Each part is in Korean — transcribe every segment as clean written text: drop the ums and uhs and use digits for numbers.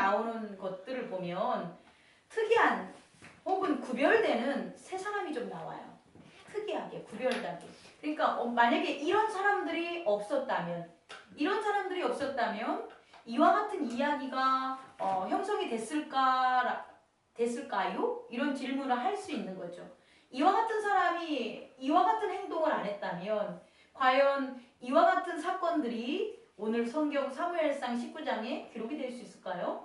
나오는 것들을 보면 특이한 혹은 구별되는 세 사람이 좀 나와요. 특이하게 구별되게. 그러니까 만약에 이런 사람들이 없었다면 이와 같은 이야기가 형성이 됐을까요? 이런 질문을 할 수 있는 거죠. 이와 같은 사람이 이와 같은 행동을 안 했다면 과연 이와 같은 사건들이 오늘 성경 사무엘상 19장에 기록이 될 수 있을까요?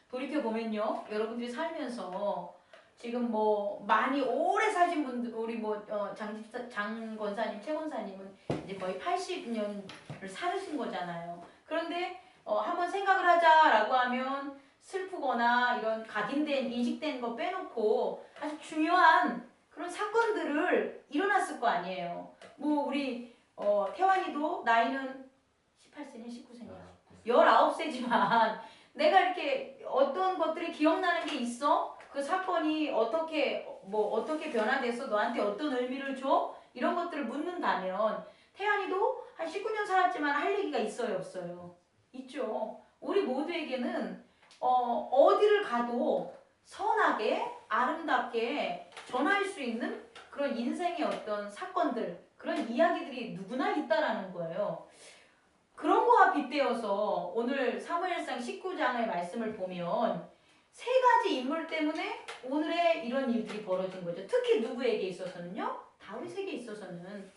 돌이켜보면요. 여러분들이 살면서 지금 뭐 많이 오래 사신 분들, 우리 뭐 장 권사님, 최 권사님은 이제 거의 80년을 살으신 거잖아요. 그런데 한번 생각을 하자라고 하면 슬프거나 이런 각인된 인식된 거 빼놓고 아주 중요한 그런 사건들을 일어났을 거 아니에요. 뭐 우리 태환이도 나이는 18세냐 19세냐 19세지만 내가 이렇게 어떤 것들이 기억나는 게 있어? 그 사건이 어떻게 변화돼서 너한테 어떤 의미를 줘? 이런 것들을 묻는다면 태연이도 한 19년 살았지만 할 얘기가 있어요, 없어요? 있죠. 우리 모두에게는 어디를 가도 선하게 아름답게 전할 수 있는 그런 인생의 어떤 사건들, 그런 이야기들이 누구나 있다라는 거예요. 그런 거와 빗대어서 오늘 사무엘상 19장의 말씀을 보면 세 가지 인물 때문에 오늘의 이런 일들이 벌어진 거죠. 특히 누구에게 있어서는요? 다윗에게 있어서는.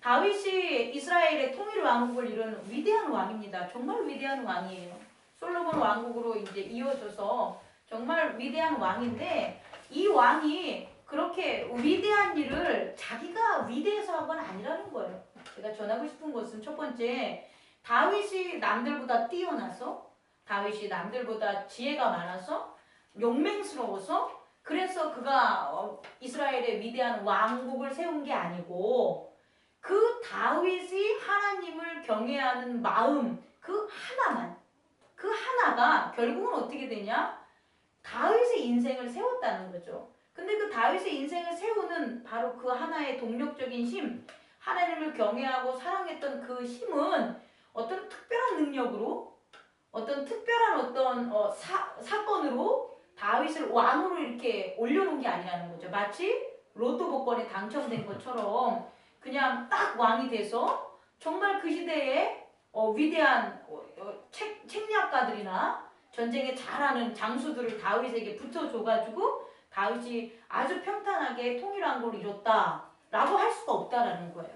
다윗이 이스라엘의 통일 왕국을 이룬 위대한 왕입니다. 정말 위대한 왕이에요. 솔로몬 왕국으로 이제 이어져서 정말 위대한 왕인데 이 왕이 그렇게 위대한 일을 자기가 위대해서 한 건 아니라는 거예요. 제가 전하고 싶은 것은 첫 번째, 다윗이 남들보다 뛰어나서, 다윗이 남들보다 지혜가 많아서, 용맹스러워서, 그래서 그가 이스라엘의 위대한 왕국을 세운 게 아니고 그 다윗이 하나님을 경외하는 마음, 그 하나가 결국은 어떻게 되냐? 다윗의 인생을 세웠다는 거죠. 근데 그 다윗의 인생을 세우는 바로 그 하나의 동력적인 힘, 하나님을 경외하고 사랑했던 그 힘은 어떤 특별한 능력으로, 어떤 특별한 사건으로 다윗을 왕으로 이렇게 올려놓은 게 아니라는 거죠. 마치 로또 복권에 당첨된 것처럼 그냥 딱 왕이 돼서 정말 그 시대에 위대한 책략가들이나 전쟁에 잘하는 장수들을 다윗에게 붙여줘가지고 다윗이 아주 평탄하게 통일왕국을 이뤘다라고 할 수가 없다라는 거예요.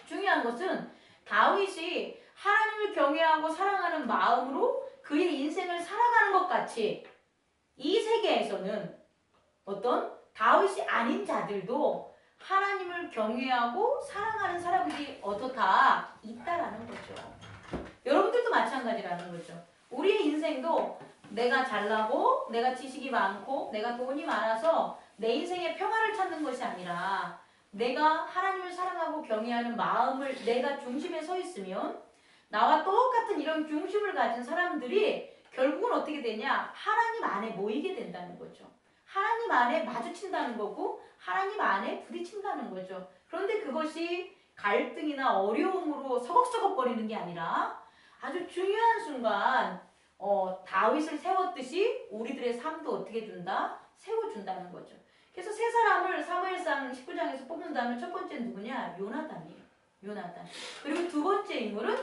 중요한 것은 다윗이 하나님을 경외하고 사랑하는 마음으로 그의 인생을 살아가는 것 같이 이 세계에서는 어떤 다윗이 아닌 자들도 하나님을 경외하고 사랑하는 사람들이 어떻다 있다라는 거죠. 여러분들도 마찬가지라는 거죠. 우리의 인생도 내가 잘나고 내가 지식이 많고 내가 돈이 많아서 내 인생의 평화를 찾는 것이 아니라 내가 하나님을 사랑하고 경외하는 마음을 내가 중심에 서 있으면 나와 똑같은 이런 중심을 가진 사람들이 결국은 어떻게 되냐? 하나님 안에 모이게 된다는 거죠. 하나님 안에 마주친다는 거고 하나님 안에 부딪힌다는 거죠. 그런데 그것이 갈등이나 어려움으로 서걱서걱거리는 게 아니라 아주 중요한 순간 다윗을 세웠듯이 우리들의 삶도 어떻게 준다? 세워준다는 거죠. 그래서 세 사람을 사무엘상 19장에서 뽑는다면 첫 번째는 누구냐? 요나단이에요. 요나단. 그리고 두 번째 인물은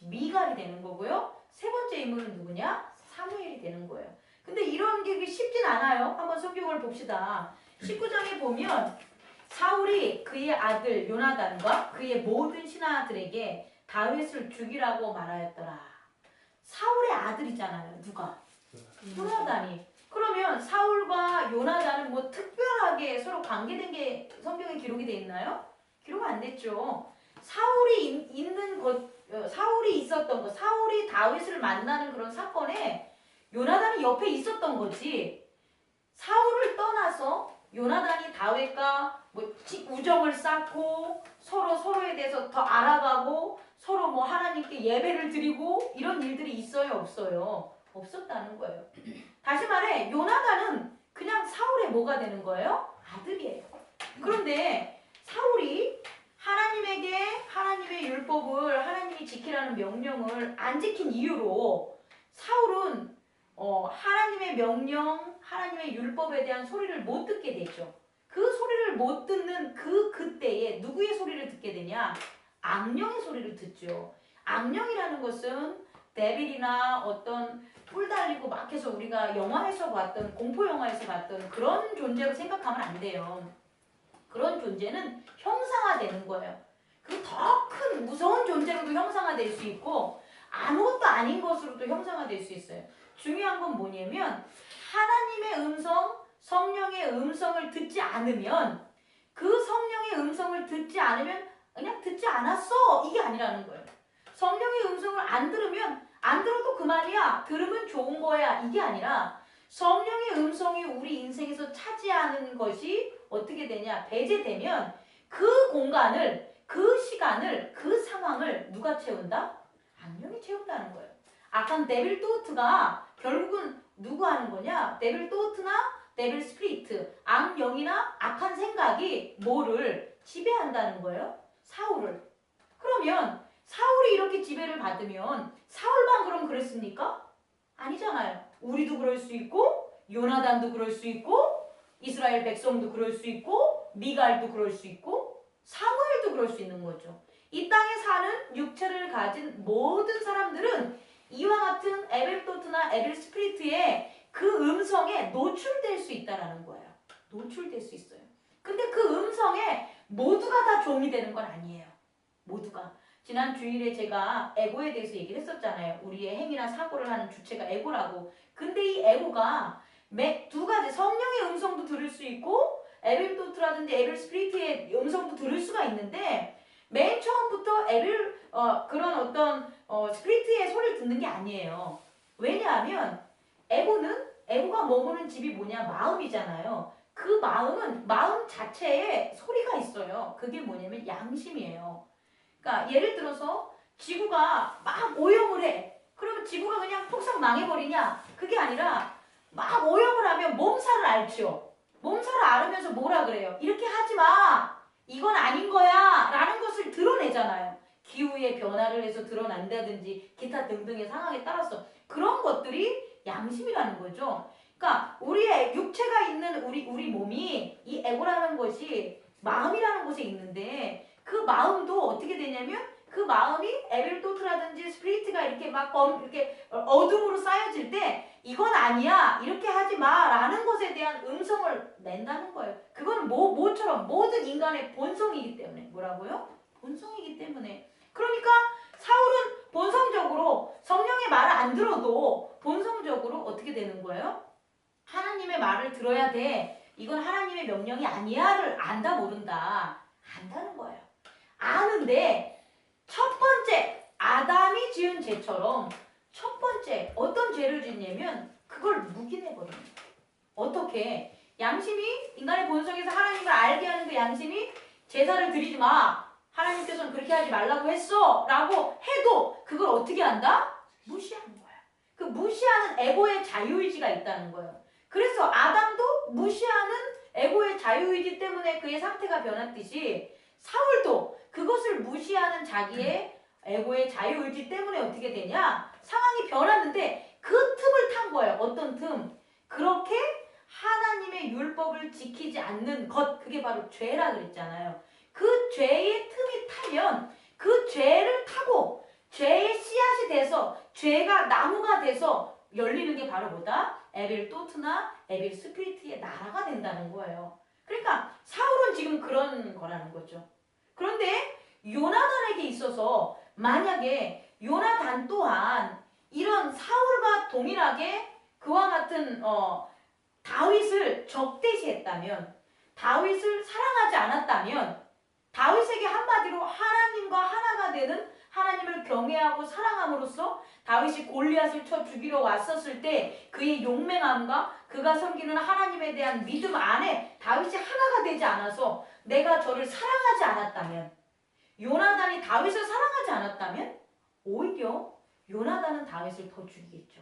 미갈이 되는 거고요. 세 번째 인물은 누구냐? 사무엘이 되는 거예요. 근데 이런 게 쉽진 않아요. 한번 성경을 봅시다. 19장에 보면 사울이 그의 아들 요나단과 그의 모든 신하들에게 다윗을 죽이라고 말하였더라. 사울의 아들이잖아요. 누가? 요나단이. 그러면 사울과 요나단은 뭐 특별하게 서로 관계된 게 성경에 기록이 돼 있나요? 기록 안 됐죠. 사울이 있었던 것, 사울이 다윗을 만나는 그런 사건에 요나단이 옆에 있었던 거지. 사울을 떠나서 요나단이 다윗과 뭐 우정을 쌓고 서로에 대해서 더 알아가고 서로 뭐 하나님께 예배를 드리고 이런 일들이 있어요, 없어요? 없었다는 거예요. 다시 말해 요나단은 그냥 사울의 뭐가 되는 거예요? 아들이에요. 그런데 사울이 하나님에게 하나님의 율법을 하나님이 지키라는 명령을 안 지킨 이유로 사울은 하나님의 명령, 하나님의 율법에 대한 소리를 못 듣게 되죠. 그 소리를 못 듣는 그때에 누구의 소리를 듣게 되냐? 악령의 소리를 듣죠. 악령이라는 것은 데빌이나 어떤 뿔 달리고 막 해서 우리가 영화에서 봤던, 공포 영화에서 봤던 그런 존재로 생각하면 안 돼요. 그런 존재는 형상화되는 거예요. 그 더 큰 무서운 존재로도 형상화될 수 있고 아무것도 아닌 것으로도 형상화될 수 있어요. 중요한 건 뭐냐면 하나님의 음성, 성령의 음성을 듣지 않으면 그 성령의 음성을 듣지 않으면 그냥 듣지 않았어 이게 아니라는 거예요. 성령의 음성을 안 들으면 안 들어도 그만이야. 들으면 좋은 거야. 이게 아니라 성령의 음성이 우리 인생에서 차지하는 것이 어떻게 되냐? 배제되면 그 공간을, 그 시간을, 그 상황을 누가 채운다? 악령이 채운다는 거예요. 악한 데빌 토트가 결국은 누구 하는 거냐? 데빌 토트나 데빌 스피리트, 악령이나 악한 생각이 뭐를 지배한다는 거예요? 사울을. 그러면 사울이 이렇게 지배를 받으면 사울만 그럼 그랬습니까? 아니잖아요. 우리도 그럴 수 있고 요나단도 그럴 수 있고 이스라엘 백성도 그럴 수 있고 미갈도 그럴 수 있고 사무엘도 그럴 수 있는 거죠. 이 땅에 사는 육체를 가진 모든 사람들은 이와 같은 에벨토트나 에벨 스피리트의 그 음성에 노출될 수 있다라는 거예요. 노출될 수 있어요. 근데 그 음성에 모두가 다 종이 되는 건 아니에요. 모두가. 지난 주일에 제가 에고에 대해서 얘기를 했었잖아요. 우리의 행위나 사고를 하는 주체가 에고라고. 근데 이 에고가 두 가지 성령의 음성도 들을 수 있고 에벨토트라든지 에벨 스피리트의 음성도 들을 수가 있는데 맨 처음부터 그런 어떤 스피리트의 소리를 듣는 게 아니에요. 왜냐하면 에고가 머무는 집이 뭐냐? 마음이잖아요. 그 마음은 마음 자체에 소리가 있어요. 그게 뭐냐면 양심이에요. 그러니까 예를 들어서 지구가 막 오염을 해. 그러면 지구가 그냥 폭삭 망해버리냐? 그게 아니라 막 오염을 하면 몸살을 앓죠. 몸살을 앓으면서 뭐라 그래요? 이렇게 하지 마. 이건 아닌 거야. 라는 것을 드러내잖아요. 기후의 변화를 해서 드러난다든지 기타 등등의 상황에 따라서 그런 것들이 양심이라는 거죠. 그러니까 우리의 육체가 있는 우리 몸이 이 에고라는 것이 마음이라는 곳에 있는데 그 마음도 어떻게 되냐면 그 마음이 에벨토트라든지 스피리트가 이렇게 막 이렇게 어둠으로 쌓여질 때 이건 아니야 이렇게 하지 마라는 것에 대한 음성을 낸다는 거예요. 그거는 뭐처럼 모든 인간의 본성이기 때문에 뭐라고요? 본성이기 때문에. 그러니까 사울은 본성적으로 성령의 말을 안 들어도 본성적으로 어떻게 되는 거예요? 하나님의 말을 들어야 돼. 이건 하나님의 명령이 아니야를 안다 모른다. 안다는 거예요. 아는데 첫 번째 아담이 지은 죄처럼 첫 번째 어떤 죄를 짓냐면 그걸 묵인해버립니다. 어떻게? 양심이 인간의 본성에서 하나님을 알게 하는 그 양심이 제사를 드리지 마. 하나님께서는 그렇게 하지 말라고 했어. 라고 해도 그걸 어떻게 한다? 무시하는 거야. 그 무시하는 에고의 자유의지가 있다는 거예요. 그래서 아담도 무시하는 에고의 자유의지 때문에 그의 상태가 변했듯이 사울도 그것을 무시하는 자기의 에고의 자유의지 때문에 어떻게 되냐? 상황이 변했는데 그 틈을 탄 거예요. 어떤 틈? 그렇게 하나님의 율법을 지키지 않는 것, 그게 바로 죄라 그랬잖아요. 그 죄의 틈이 타면 그 죄를 타고 죄의 씨앗이 돼서 죄가 나무가 돼서 열리는 게 바로 뭐다? 에벨 토트나 에벨 스피리트의 나라가 된다는 거예요. 그러니까 사울은 지금 그런 거라는 거죠. 그런데 요나단에게 있어서 만약에 요나단 또한 이런 사울과 동일하게 그와 같은 다윗을 적대시했다면, 다윗을 사랑하지 않았다면, 다윗에게 한마디로 하나님과 하나가 되는 하나님을 경외하고 사랑함으로써 다윗이 골리앗을 쳐 죽이러 왔었을 때 그의 용맹함과 그가 섬기는 하나님에 대한 믿음 안에 다윗이 하나가 되지 않아서 내가 저를 사랑하지 않았다면, 요나단이 다윗을 사랑하지 않았다면 오히려 요나단은 다윗을 더 죽이겠죠.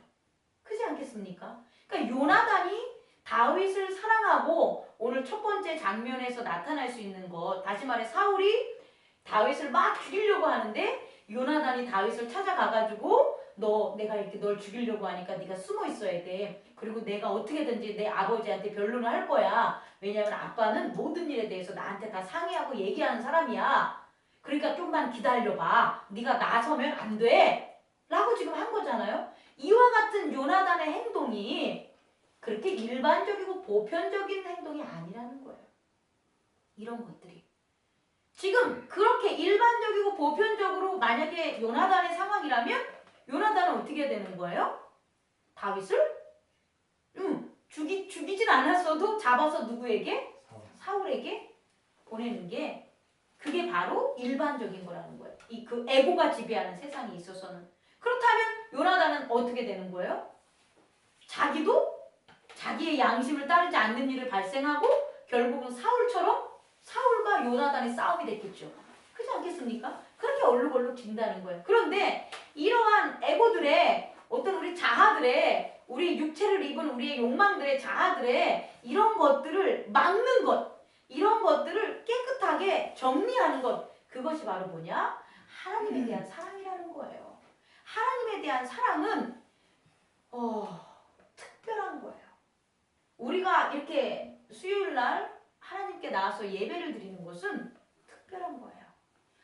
그렇지 않겠습니까? 그러니까 요나단이 다윗을 사랑하고 오늘 첫 번째 장면에서 나타날 수 있는 것, 다시 말해 사울이 다윗을 막 죽이려고 하는데 요나단이 다윗을 찾아가가지고 너 내가 이렇게 널 죽이려고 하니까 네가 숨어 있어야 돼. 그리고 내가 어떻게든지 내 아버지한테 변론을 할 거야. 왜냐면 아빠는 모든 일에 대해서 나한테 다 상의하고 얘기하는 사람이야. 그러니까 좀만 기다려봐. 네가 나서면 안 돼. 라고 지금 한 거잖아요. 이와 같은 요나단의 행동이 그렇게 일반적이고 보편적인 행동이 아니라는 거예요. 이런 것들이. 지금 그렇게 일반적이고 보편적으로 만약에 요나단의 상황이라면 요나단은 어떻게 되는 거예요? 다윗을 죽이진 않았어도 잡아서 누구에게? 사울에게 보내는 게 그게 바로 일반적인 거라는 거예요. 그 에고가 지배하는 세상에 있어서는. 그렇다면 요나단은 어떻게 되는 거예요? 자기도 자기의 양심을 따르지 않는 일을 발생하고 결국은 사울과 요나단의 싸움이 됐겠죠. 그렇지 않겠습니까? 그렇게 얼룩얼룩 진다는 거예요. 그런데 이러한 에고들의 어떤 우리 자아들의 우리 육체를 입은 우리의 욕망들의 자아들의 이런 것들을 막는 것, 이런 것들을 깨끗하게 정리하는 것, 그것이 바로 뭐냐? 하나님에 대한 사랑이라는 거예요. 하나님에 대한 사랑은 특별한 거예요. 우리가 이렇게 수요일 날 하나님께 나와서 예배를 드리는 것은 특별한 거예요.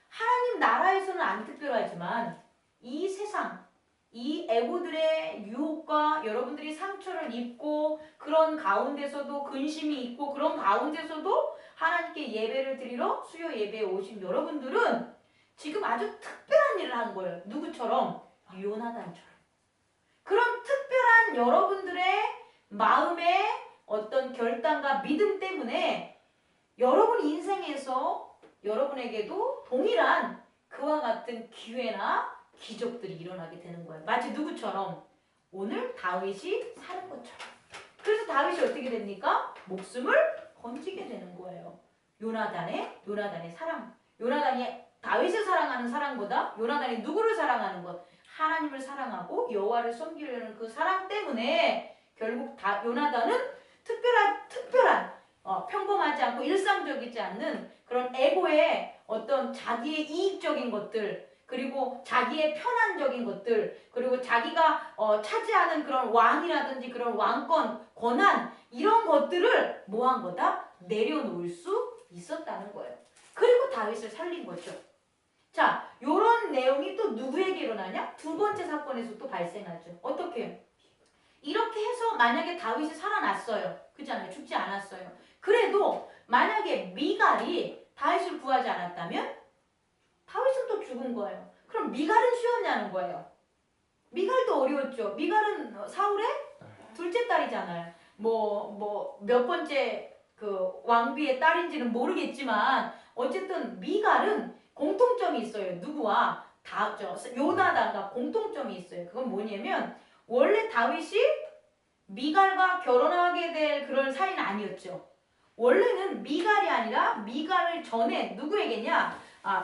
하나님 나라에서는 안 특별하지만 이 세상, 이 에고들의 유혹과 여러분들이 상처를 입고 그런 가운데서도 근심이 있고 그런 가운데서도 하나님께 예배를 드리러 수요 예배에 오신 여러분들은 지금 아주 특별한 일을 한 거예요. 누구처럼? 요나단처럼. 그런 특별한 여러분들의 마음의 어떤 결단과 믿음 때문에 여러분 인생에서 여러분에게도 동일한 그와 같은 기회나 기적들이 일어나게 되는 거예요. 마치 누구처럼? 오늘 다윗이 사는 것처럼. 그래서 다윗이 어떻게 됩니까? 목숨을 건지게 되는 거예요. 요나단의 사랑. 요나단이 다윗을 사랑하는 사랑보다 요나단이 누구를 사랑하는 것? 하나님을 사랑하고 여호와를 섬기려는 그 사랑 때문에 결국 요나단은 특별한 평범하지 않고 일상적이지 않는 그런 에고의 어떤 자기의 이익적인 것들, 그리고 자기의 편안적인 것들, 그리고 자기가 차지하는 그런 왕이라든지 그런 왕권, 권한 이런 것들을 뭐 한 거다? 내려놓을 수 있었다는 거예요. 그리고 다윗을 살린 거죠. 자, 요런 내용이 또 누구에게 일어나냐? 두 번째 사건에서 또 발생하죠. 어떻게? 이렇게 해서 만약에 다윗이 살아났어요. 그렇잖아요. 죽지 않았어요. 그래도 만약에 미갈이 다윗을 구하지 않았다면 다윗은 또 죽은 거예요. 그럼 미갈은 쉬웠냐는 거예요. 미갈도 어려웠죠. 미갈은 사울의 둘째 딸이잖아요. 몇 번째 그 왕비의 딸인지는 모르겠지만 어쨌든 미갈은 공통점이 있어요. 누구와? 요나단과 공통점이 있어요. 그건 뭐냐면 원래 다윗이 미갈과 결혼하게 될 그런 사이는 아니었죠. 원래는 미갈이 아니라 미갈을 전에 누구에게냐?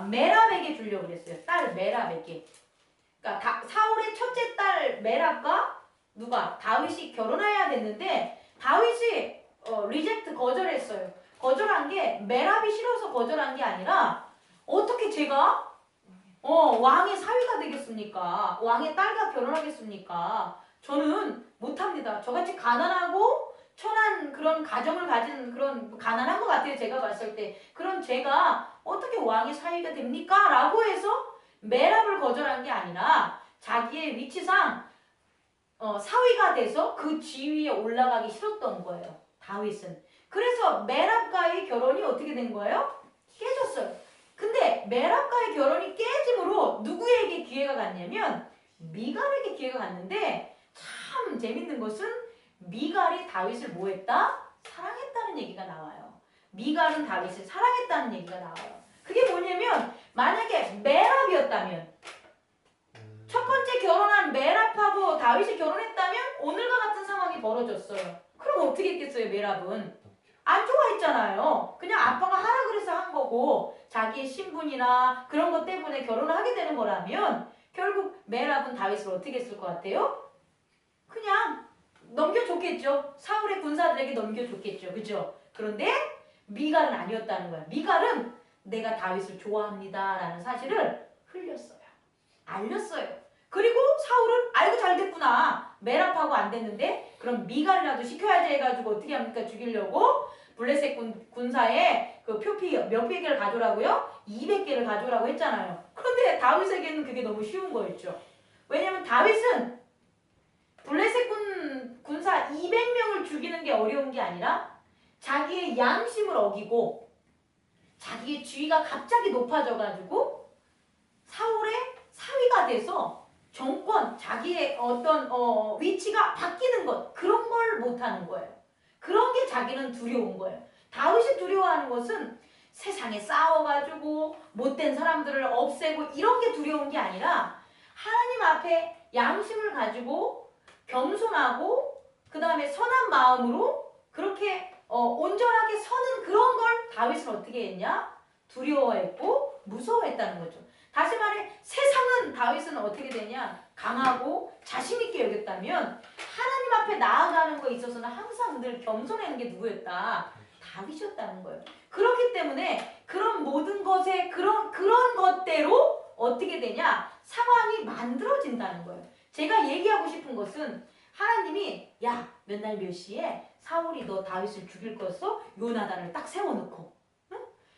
메랍에게 주려고 그랬어요. 딸 메랍에게. 그러니까 사울의 첫째 딸 메랍과 누가? 다윗이 결혼해야 됐는데 다윗이 리젝트 거절했어요. 거절한 게 메랍이 싫어서 거절한 게 아니라 어떻게 제가 왕의 사위가 되겠습니까? 왕의 딸과 결혼하겠습니까? 저는 못합니다. 저같이 가난하고 천한 그런 가정을 가진 그런 가난한 것 같아요. 제가 봤을 때. 그럼 제가 어떻게 왕의 사위가 됩니까? 라고 해서 메랍을 거절한 게 아니라 자기의 위치상 사위가 돼서 그 지위에 올라가기 싫었던 거예요. 다윗은. 그래서 메랍과의 결혼이 어떻게 된 거예요? 깨졌어요. 근데 메랍과의 결혼이 깨짐으로 누구에게 기회가 갔냐면 미갈에게 기회가 갔는데 참 재밌는 것은 미갈이 다윗을 뭐했다? 사랑했다는 얘기가 나와요. 미갈은 다윗을 사랑했다는 얘기가 나와요. 그게 뭐냐면 만약에 메랍이었다면 첫 번째 결혼한 메랍하고 다윗이 결혼했다면 오늘과 같은 상황이 벌어졌어요. 그럼 어떻게 했겠어요? 메랍은 안 좋아했잖아요. 그냥 아빠가 하라 그래서 한 거고 자기의 신분이나 그런 것 때문에 결혼을 하게 되는 거라면 결국 메랍은 다윗을 어떻게 했을 것 같아요? 그냥 넘겨줬겠죠. 사울의 군사들에게 넘겨줬겠죠. 그죠? 그런데 미갈은 아니었다는 거야. 미갈은 내가 다윗을 좋아합니다 라는 사실을 흘렸어요. 알렸어요. 그리고 사울은 아이고 잘 됐구나. 메랍하고 안 됐는데 그럼 미갈이라도 시켜야지 해가지고 어떻게 합니까? 죽이려고 블레셋 군사에 그 표피 몇백 개를 가져오라고요? 200개를 가져오라고 했잖아요. 그런데 다윗에게는 그게 너무 쉬운 거였죠. 왜냐면 다윗은 블레셋 군사 200명을 죽이는 게 어려운 게 아니라 자기의 양심을 어기고 자기의 지위가 갑자기 높아져가지고 사울의 사위가 돼서 정권, 자기의 어떤 위치가 바뀌는 것, 그런 걸 못하는 거예요. 그런 게 자기는 두려운 거예요. 다윗이 두려워하는 것은 세상에 싸워가지고 못된 사람들을 없애고 이런 게 두려운 게 아니라 하나님 앞에 양심을 가지고 겸손하고 그 다음에 선한 마음으로 그렇게 온전하게 서는 그런 걸 다윗은 어떻게 했냐? 두려워했고 무서워했다는 거죠. 다시 말해 세상은 다윗은 어떻게 되냐? 강하고 자신 있게 여겼다면 하나님 앞에 나아가는 거에 있어서는 항상 늘 겸손한 게 누구였다? 다윗이었다는 거예요. 그렇기 때문에 그런 모든 것에 그런 것대로 어떻게 되냐? 상황이 만들어진다는 거예요. 제가 얘기하고 싶은 것은 하나님이 야, 몇 날 몇 시에 사울이 너 다윗을 죽일 것서 요나단을 딱 세워놓고 응?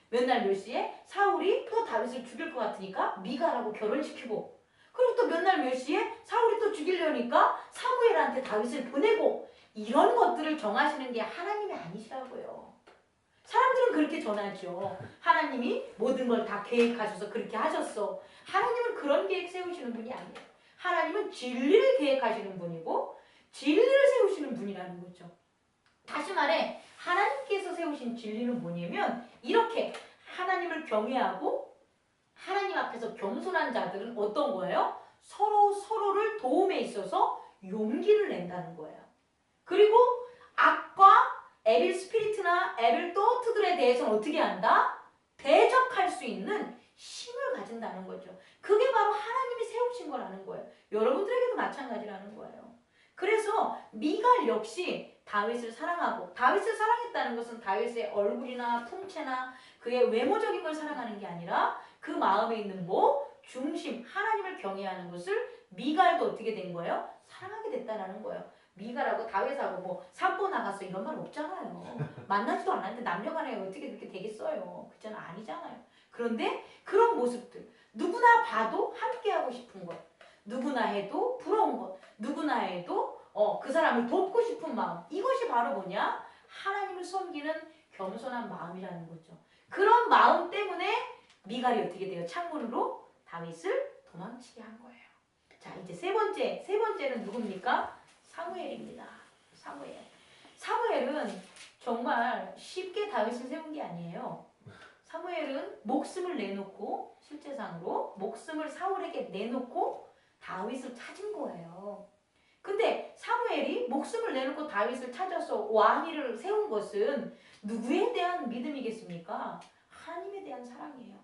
몇 날 몇 시에 사울이 또 다윗을 죽일 것 같으니까 미갈하고 결혼시키고 그리고 또 몇 날 몇 시에 사울이 또 죽이려니까 사무엘한테 다윗을 보내고 이런 것들을 정하시는 게 하나님이 아니시라고요. 사람들은 그렇게 전하죠. 하나님이 모든 걸 다 계획하셔서 그렇게 하셨어. 하나님은 그런 계획 세우시는 분이 아니에요. 하나님은 진리를 계획하시는 분이고 진리를 세우시는 분이라는 거죠. 다시 말해 하나님께서 세우신 진리는 뭐냐면 이렇게 하나님을 경외하고 하나님 앞에서 겸손한 자들은 어떤 거예요? 서로를 도움에 있어서 용기를 낸다는 거예요. 그리고 악과 에빌 스피리트나 에빌 또트들에 대해서는 어떻게 한다? 대적할 수 있는 힘을 가진다는 거죠. 그게 바로 하나님이 세우신 거라는 거예요. 여러분들에게도 마찬가지라는 거예요. 그래서 미갈 역시 다윗을 사랑하고 다윗을 사랑했다는 것은 다윗의 얼굴이나 풍채나 그의 외모적인 걸 사랑하는 게 아니라 그 마음에 있는 중심, 하나님을 경외하는 것을 미갈도 어떻게 된 거예요? 사랑하게 됐다는 거예요. 미갈하고 다윗하고 산보 나갔어 이런 말 없잖아요. 만나지도 않았는데 남녀간에 어떻게 그렇게 되겠어요? 그잖아 아니잖아요. 그런데 그런 모습들 누구나 봐도 함께하고 싶은 것, 누구나 해도 부러운 것, 누구나 해도 그 사람을 돕고 싶은 마음, 이것이 바로 뭐냐? 하나님을 섬기는 겸손한 마음이라는 거죠. 그런 마음 때문에 미갈이 어떻게 돼요? 창문으로 다윗을 도망치게 한 거예요. 자, 이제 세 번째는 누굽니까? 사무엘입니다. 사무엘은 정말 쉽게 다윗을 세운 게 아니에요. 사무엘은 목숨을 내놓고 실제상으로 목숨을 사울에게 내놓고 다윗을 찾은 거예요. 근데 사무엘이 목숨을 내놓고 다윗을 찾아서 왕위를 세운 것은 누구에 대한 믿음이겠습니까? 하나님에 대한 사랑이에요.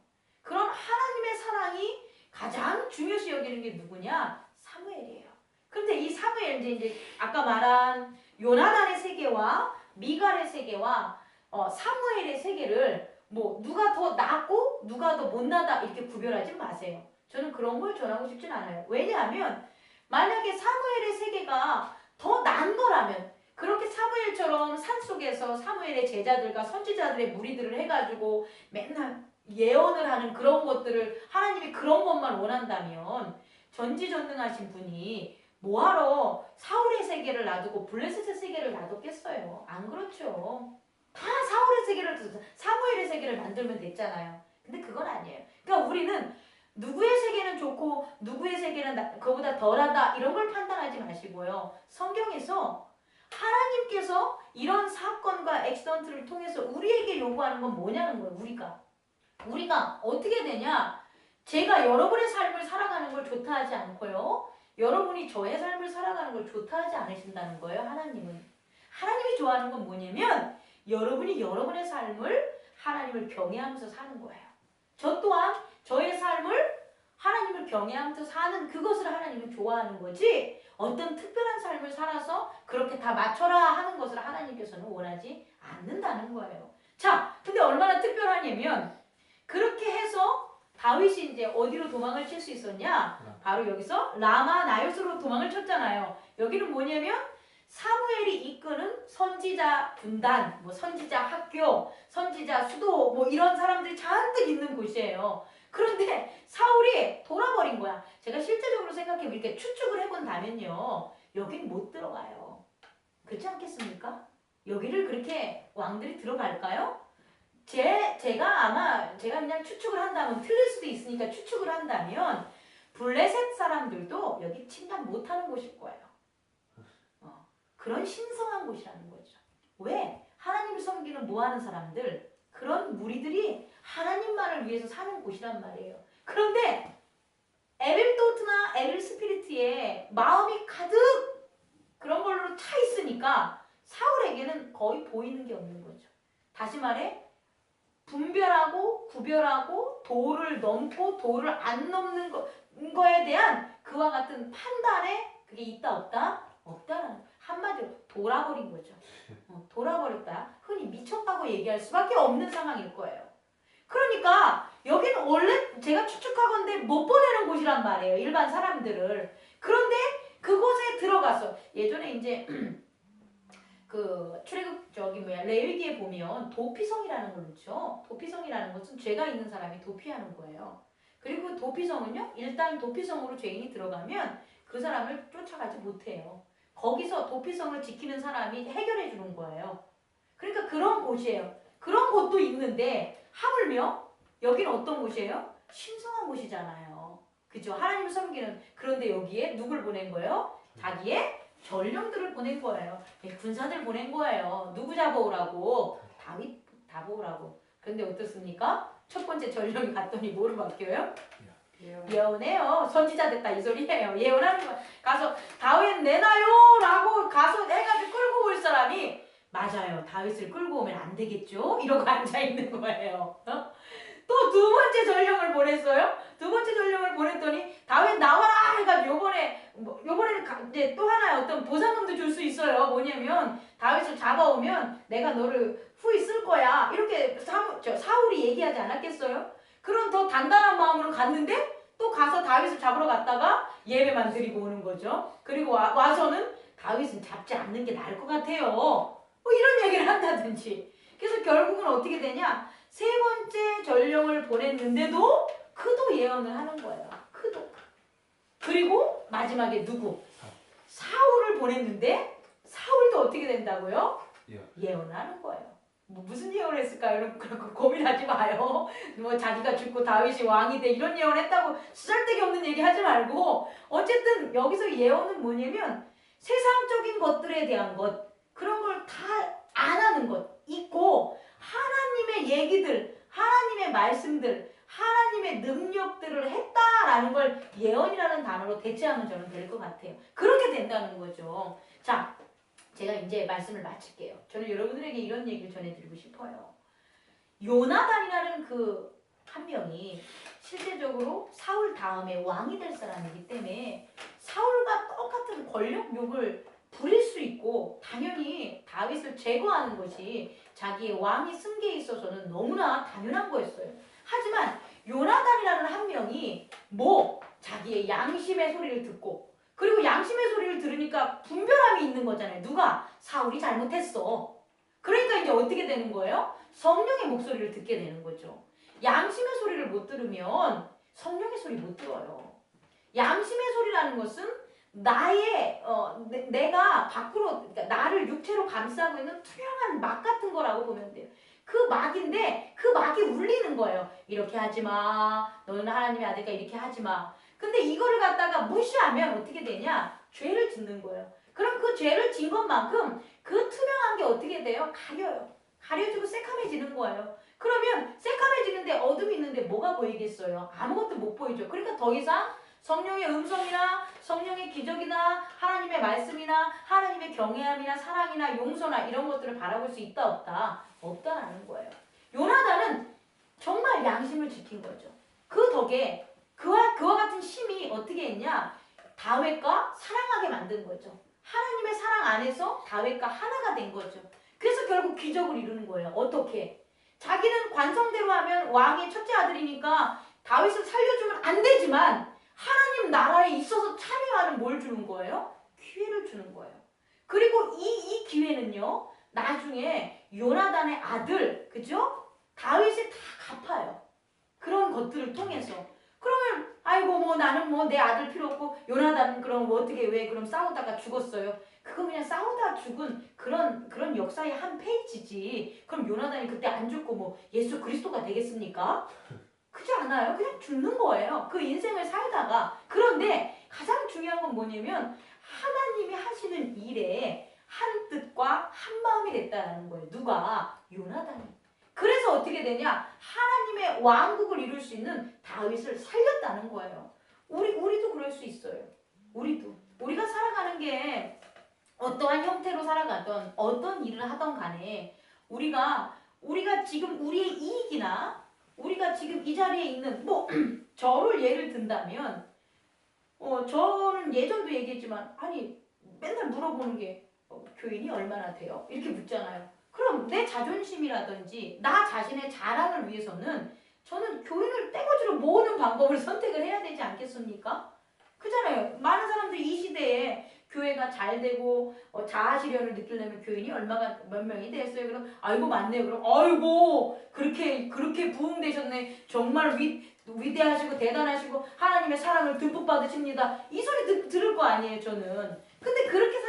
그런 하나님의 사랑이 가장 중요시 여기는 게 누구냐? 사무엘이에요. 그런데 이 사무엘 이제 아까 말한 요나단의 세계와 미갈의 세계와 사무엘의 세계를 누가 더 낫고 누가 더 못나다 이렇게 구별하지 마세요. 저는 그런 걸 전하고 싶진 않아요. 왜냐하면 만약에 사무엘의 세계가 더 난 거라면 그렇게 사무엘처럼 산속에서 사무엘의 제자들과 선지자들의 무리들을 해가지고 맨날 예언을 하는 그런 것들을 하나님이 그런 것만 원한다면 전지전능하신 분이 뭐하러 사울의 세계를 놔두고 블레셋의 세계를 놔뒀겠어요. 안 그렇죠. 다 사울의 세계를 사무엘의 세계를 만들면 됐잖아요. 근데 그건 아니에요. 그러니까 우리는 누구의 세계는 좋고 누구의 세계는 그거보다 덜하다 이런 걸 판단하지 마시고요. 성경에서 하나님께서 이런 사건과 액시던트를 통해서 우리에게 요구하는 건 뭐냐는 거예요. 우리가 어떻게 되냐? 제가 여러분의 삶을 살아가는 걸 좋다 하지 않고요. 여러분이 저의 삶을 살아가는 걸 좋다 하지 않으신다는 거예요. 하나님이 좋아하는 건 뭐냐면 여러분이 여러분의 삶을 하나님을 경외하면서 사는 거예요. 저 또한 저의 삶을 하나님을 경외하면서 사는 그것을 하나님은 좋아하는 거지 어떤 특별한 삶을 살아서 그렇게 다 맞춰라 하는 것을 하나님께서는 원하지 않는다는 거예요. 자, 근데 얼마나 특별하냐면 그렇게 해서 다윗이 이제 어디로 도망을 칠 수 있었냐? 바로 여기서 라마 나요스로 도망을 쳤잖아요. 여기는 뭐냐면 사무엘이 이끄는 선지자 군단, 뭐 선지자 학교, 선지자 수도 뭐 이런 사람들이 잔뜩 있는 곳이에요. 그런데 사울이 돌아버린 거야. 제가 실제적으로 생각해 이렇게 추측을 해본다면요. 여긴 못 들어가요. 그렇지 않겠습니까? 여기를 그렇게 왕들이 들어갈까요? 제가 그냥 추측을 한다면 틀릴 수도 있으니까 추측을 한다면 블레셋 사람들도 여기 침략 못하는 곳일 거예요. 그런 신성한 곳이라는 거죠. 왜? 하나님을 섬기는 뭐하는 사람들, 그런 무리들이 하나님만을 위해서 사는 곳이란 말이에요. 그런데 에빌도트나 에빌스피리트에 마음이 가득 그런 걸로 차 있으니까 사울에게는 거의 보이는 게 없는 거죠. 다시 말해 분별하고 구별하고 도를 넘고 도를 안 넘는 거에 대한 그와 같은 판단에 그게 있다 없다? 없다라는, 한마디로 돌아버린 거죠. 돌아버렸다. 흔히 미쳤다고 얘기할 수밖에 없는 상황일 거예요. 그러니까 여기는 원래 제가 추측하건대 못 보내는 곳이란 말이에요. 일반 사람들을. 그런데 그곳에 들어가서 예전에 이제 그 출애굽 레위기에 보면 도피성이라는 걸 넣죠. 도피성이라는 것은 죄가 있는 사람이 도피하는 거예요. 그리고 도피성은요, 일단 도피성으로 죄인이 들어가면 그 사람을 쫓아가지 못해요. 거기서 도피성을 지키는 사람이 해결해 주는 거예요. 그러니까 그런 곳이에요. 그런 곳도 있는데 하물며 여기는 어떤 곳이에요? 신성한 곳이잖아요. 그죠? 하나님을 섬기는. 그런데 여기에 누굴 보낸 거예요? 자기의 전령들을 보낸 거예요. 군사들 보낸 거예요. 누구 잡아오라고? 다윗 잡아오라고. 그런데 어떻습니까? 첫 번째 전령이 갔더니 뭐로 바뀌어요? 예언해요. 선지자 됐다 이 소리예요. 예언하는 거. 가서 다윗 내놔요 라고 가서 해가지고 끌고 올 사람이 맞아요. 다윗을 끌고 오면 안 되겠죠? 이러고 앉아있는 거예요. 또 두 번째 전령을 보냈어요. 두 번째 전령을 보냈더니 다윗 나와라 해가지고 요번에는 이제 또 하나의 어떤 보상금도 줄 수 있어요. 뭐냐면 다윗을 잡아오면 내가 너를 후히 쓸 거야. 이렇게 사울이 얘기하지 않았겠어요? 그런 더 단단한 마음으로 갔는데 또 가서 다윗을 잡으러 갔다가 예배만 드리고 오는 거죠. 그리고 와서는 다윗은 잡지 않는 게 나을 것 같아요. 뭐 이런 얘기를 한다든지. 그래서 결국은 어떻게 되냐? 세 번째 전령을 보냈는데도 그도 예언을 하는 거예요. 그도. 그리고 마지막에 누구? 사울을 보냈는데 사울도 어떻게 된다고요? 예언을 하는 거예요. 뭐 무슨 예언을 했을까요? 그런 고민하지 마요. 뭐 자기가 죽고 다윗이 왕이 돼 이런 예언 했다고 쓰잘데기 없는 얘기 하지 말고, 어쨌든 여기서 예언은 뭐냐면 세상적인 것들에 대한 것, 그런 걸 다 안 하는 것 있고, 하나님의 얘기들, 하나님의 말씀들, 하나님의 능력들을 했다라는 걸 예언이라는 단어로 대체하면 저는 될 것 같아요. 그렇게 된다는 거죠. 자, 제가 이제 말씀을 마칠게요. 저는 여러분들에게 이런 얘기를 전해드리고 싶어요. 요나단이라는 그 한 명이 실제적으로 사울 다음에 왕이 될 사람이기 때문에 사울과 똑같은 권력욕을 부릴 수 있고, 당연히 다윗을 제거하는 것이 자기의 왕위 승계에 있어서는 너무나 당연한 거였어요. 하지만 요나단이라는 한 명이 자기의 양심의 소리를 듣고, 그리고 양심의 소리를 들으니까 분별함이 있는 거잖아요. 누가? 사울이 잘못했어. 그러니까 이제 어떻게 되는 거예요? 성령의 목소리를 듣게 되는 거죠. 양심의 소리를 못 들으면 성령의 소리 못 들어요. 양심의 소리라는 것은 내가 밖으로, 그러니까 나를 육체로 감싸고 있는 투명한 막 같은 거라고 보면 돼요. 그 막인데 그 막이 울리는 거예요. 이렇게 하지 마. 너는 하나님의 아들이니까 이렇게 하지 마. 근데 이거를 갖다가 무시하면 어떻게 되냐? 죄를 짓는 거예요. 그럼 그 죄를 진 것만큼 그 투명한 게 어떻게 돼요? 가려요. 가려지고 새카매지는 거예요. 그러면 새카매지는데 어둠이 있는데 뭐가 보이겠어요? 아무것도 못 보이죠. 그러니까 더 이상 성령의 음성이나 성령의 기적이나 하나님의 말씀이나 하나님의 경외함이나 사랑이나 용서나 이런 것들을 바라볼 수 있다 없다? 없다라는 거예요. 요나단은 정말 양심을 지킨 거죠. 그 덕에 그와 같은 힘이 어떻게 했냐? 다윗과 사랑하게 만든 거죠. 하나님의 사랑 안에서 다윗과 하나가 된 거죠. 그래서 결국 기적을 이루는 거예요. 어떻게? 자기는 관성대로 하면 왕의 첫째 아들이니까 다윗을 살려주면 안 되지만 하나님 나라에 있어서 참여하는 뭘 주는 거예요? 기회를 주는 거예요. 그리고 이 기회는요, 나중에 요나단의 아들, 그죠? 다윗이 다 갚아요. 그런 것들을 통해서. 그러면 아이고 뭐 나는 뭐 내 아들 필요 없고 요나단은 그럼 뭐 어떻게 왜 그럼 싸우다가 죽었어요? 그거 그냥 싸우다 죽은 그런 역사의 한 페이지지. 그럼 요나단이 그때 안 죽고 뭐 예수 그리스도가 되겠습니까? 그렇지 않아요. 그냥 죽는 거예요. 그 인생을 살다가. 그런데 가장 중요한 건 뭐냐면 하나님이 하시는 일에 한 뜻과 한 마음이 됐다는 거예요. 누가? 요나단이. 그래서 어떻게 되냐? 하나님의 왕국을 이룰 수 있는 다윗을 살렸다는 거예요. 우리도 그럴 수 있어요. 우리가 살아가는 게 어떠한 형태로 살아가던 어떤 일을 하던 간에 우리가 지금 우리의 이익이나 우리가 지금 이 자리에 있는 뭐 저를 예를 든다면 저는 예전도 얘기했지만 아니 맨날 물어보는 게 교인이 얼마나 돼요? 이렇게 묻잖아요. 그럼 내 자존심이라든지 나 자신의 자랑을 위해서는 저는 교인을 떼거지로 모으는 방법을 선택을 해야 되지 않겠습니까? 그잖아요. 많은 사람들이 이 시대에 교회가 잘 되고 자아실현을 느끼려면 교인이 몇 명이 됐어요. 그럼 아이고 많네요. 그럼 아이고 그렇게 부흥되셨네. 정말 위대하시고 대단하시고 하나님의 사랑을 듬뿍 받으십니다. 이 소리 들을 거 아니에요, 저는. 근데 그렇게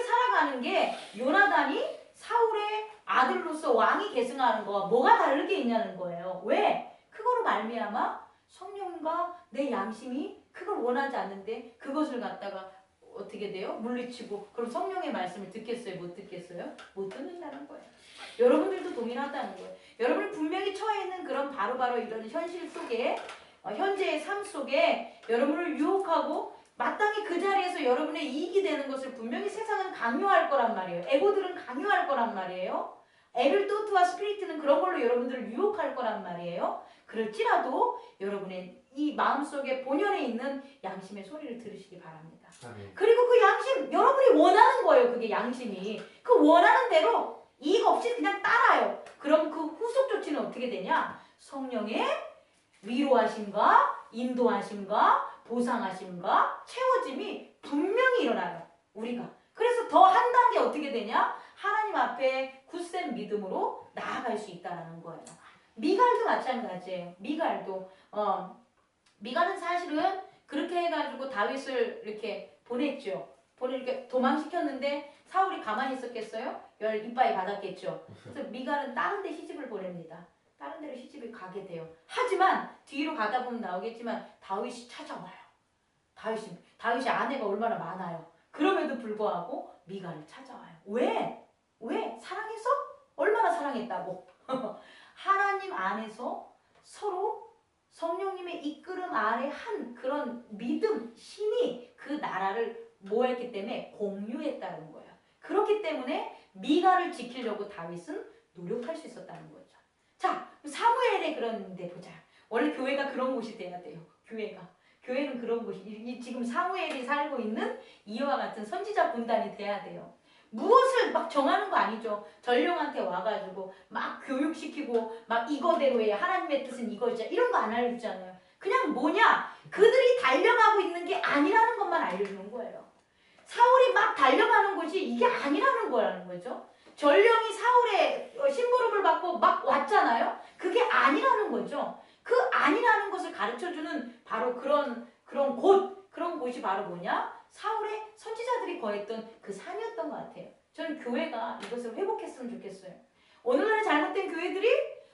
살아가는 게 요나단이 사울의 아들로서 왕이 계승하는 거와 뭐가 다르게 있냐는 거예요. 왜? 그거로 말미암아 성령과 내 양심이 그걸 원하지 않는데 그것을 갖다가 어떻게 돼요? 물리치고 그럼 성령의 말씀을 듣겠어요? 못 듣겠어요? 못 듣는다는 거예요. 여러분들도 동일하다는 거예요. 여러분이 분명히 처해 있는 그런 바로바로 이런 현실 속에 현재의 삶 속에 여러분을 유혹하고 마땅히 그 자리에서 여러분의 이익이 되는 것을 분명히 세상은 강요할 거란 말이에요. 에고들은 강요할 거란 말이에요. 에빌토트와 스피리트는 그런 걸로 여러분들을 유혹할 거란 말이에요. 그럴지라도 여러분의 이 마음속에 본연에 있는 양심의 소리를 들으시기 바랍니다. 그리고 그 양심, 여러분이 원하는 거예요. 그게 양심이. 그 원하는 대로 이익 없이 그냥 따라요. 그럼 그 후속 조치는 어떻게 되냐? 성령의 위로하심과 인도하심과 보상하심과 채워짐이 분명히 일어나요. 우리가. 그래서 더 한 단계 어떻게 되냐? 하나님 앞에 굳센 믿음으로 나아갈 수 있다는 거예요. 미갈도 마찬가지예요. 미갈은 사실은 그렇게 해가지고 다윗을 이렇게 보냈죠. 이렇게 도망시켰는데 사울이 가만히 있었겠어요? 열 이빠이 받았겠죠. 그래서 미갈은 다른 데 시집을 보냅니다. 다른 데로 시집을 가게 돼요. 하지만 뒤로 가다 보면 나오겠지만 다윗이 찾아와요. 다윗이 아내가 얼마나 많아요. 그럼에도 불구하고 미갈을 찾아와요. 왜? 사랑해서? 얼마나 사랑했다고? 하나님 안에서 서로 성령님의 이끌음 아래 한 그런 믿음, 신이 그 나라를 뭐 했기 때문에 공유했다는 거예요. 그렇기 때문에 미갈을 지키려고 다윗은 노력할 수 있었다는 거죠. 자, 사무엘의 그런 데 보자. 원래 교회가 그런 곳이 돼야 돼요. 교회는 그런 곳이 지금 사무엘이 살고 있는 이와 같은 선지자 군단이 돼야 돼요. 무엇을 막 정하는 거 아니죠. 전령한테 와가지고 막 교육시키고 막 이거대로 해. 하나님의 뜻은 이거죠. 이런 거 안 알려주잖아요. 그냥 뭐냐? 그들이 달려가고 있는 게 아니라는 것만 알려주는 거예요. 사울이 막 달려가는 곳이 이게 아니라는 거라는 거죠. 전령이 사울의 심부름을 받고 막 왔잖아요. 그게 아니라는 거죠. 그 아니라는 것을 가르쳐주는 바로 그런 곳이 바로 뭐냐? 사울의 선지자들이 거했던 그 산이었던 것 같아요. 저는 교회가 이것을 회복했으면 좋겠어요. 오늘날의 잘못된 교회들이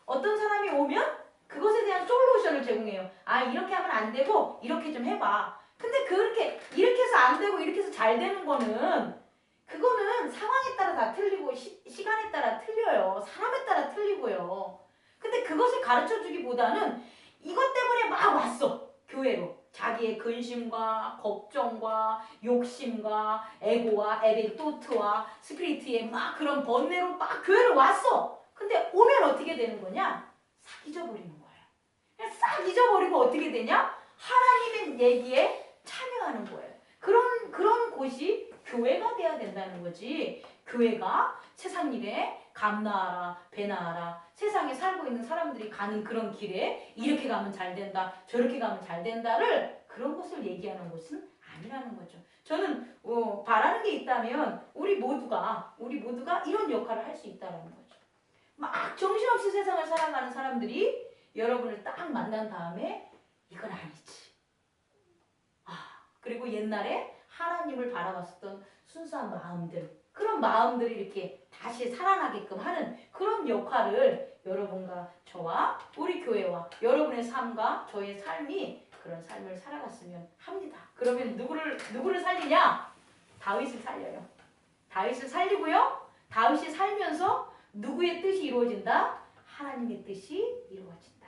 어떤 사람이 오면 그것에 대한 솔루션을 제공해요. 아, 이렇게 하면 안 되고 이렇게 좀 해봐. 근데 그렇게 이렇게 해서 안 되고 이렇게 해서 잘 되는 그거는 상황에 따라 다 틀리고 시간에 따라 틀려요. 사람에 따라 틀리고요. 근데 그것을 가르쳐주기보다는 이것 때문에 막 왔어. 교회로. 자기의 근심과 걱정과 욕심과 에고와 에벨토트와 스피리트의 막 그런 번뇌로 막 교회로 왔어. 근데 오면 어떻게 되는 거냐? 싹 잊어버리는 거예요. 그냥 싹 잊어버리고 어떻게 되냐? 하나님의 얘기에 참여하는 거예요. 그런 곳이 교회가 돼야 된다는 거지. 교회가 세상 일에 감나하라 배나하라 세상에 살고 있는 사람들이 가는 그런 길에 이렇게 가면 잘 된다 저렇게 가면 잘 된다를 그런 것을 얘기하는 것은 아니라는 거죠. 저는 바라는 게 있다면 우리 모두가 이런 역할을 할 수 있다는 거죠. 막 정신없이 세상을 살아가는 사람들이 여러분을 딱 만난 다음에 이건 아니지. 그리고 옛날에 하나님을 바라봤었던 순수한 마음들 그런 마음들이 이렇게 다시 살아나게끔 하는 그런 역할을 여러분과 저와 우리 교회와 여러분의 삶과 저의 삶이 그런 삶을 살아갔으면 합니다. 그러면 누구를 살리냐? 다윗을 살려요. 다윗을 살리고요. 다윗이 살면서 누구의 뜻이 이루어진다? 하나님의 뜻이 이루어진다.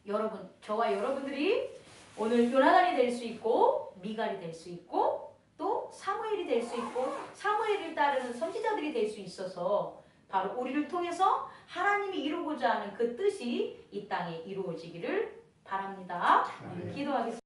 여러분, 저와 여러분들이 오늘 요나단이 될 수 있고 미갈이 될 수 있고 또 사무엘이 될 수 있고 사무엘을 따르는 선지자들이 될 수 있어서 바로 우리를 통해서 하나님이 이루고자 하는 그 뜻이 이 땅에 이루어지기를 바랍니다. 기도하겠습니다.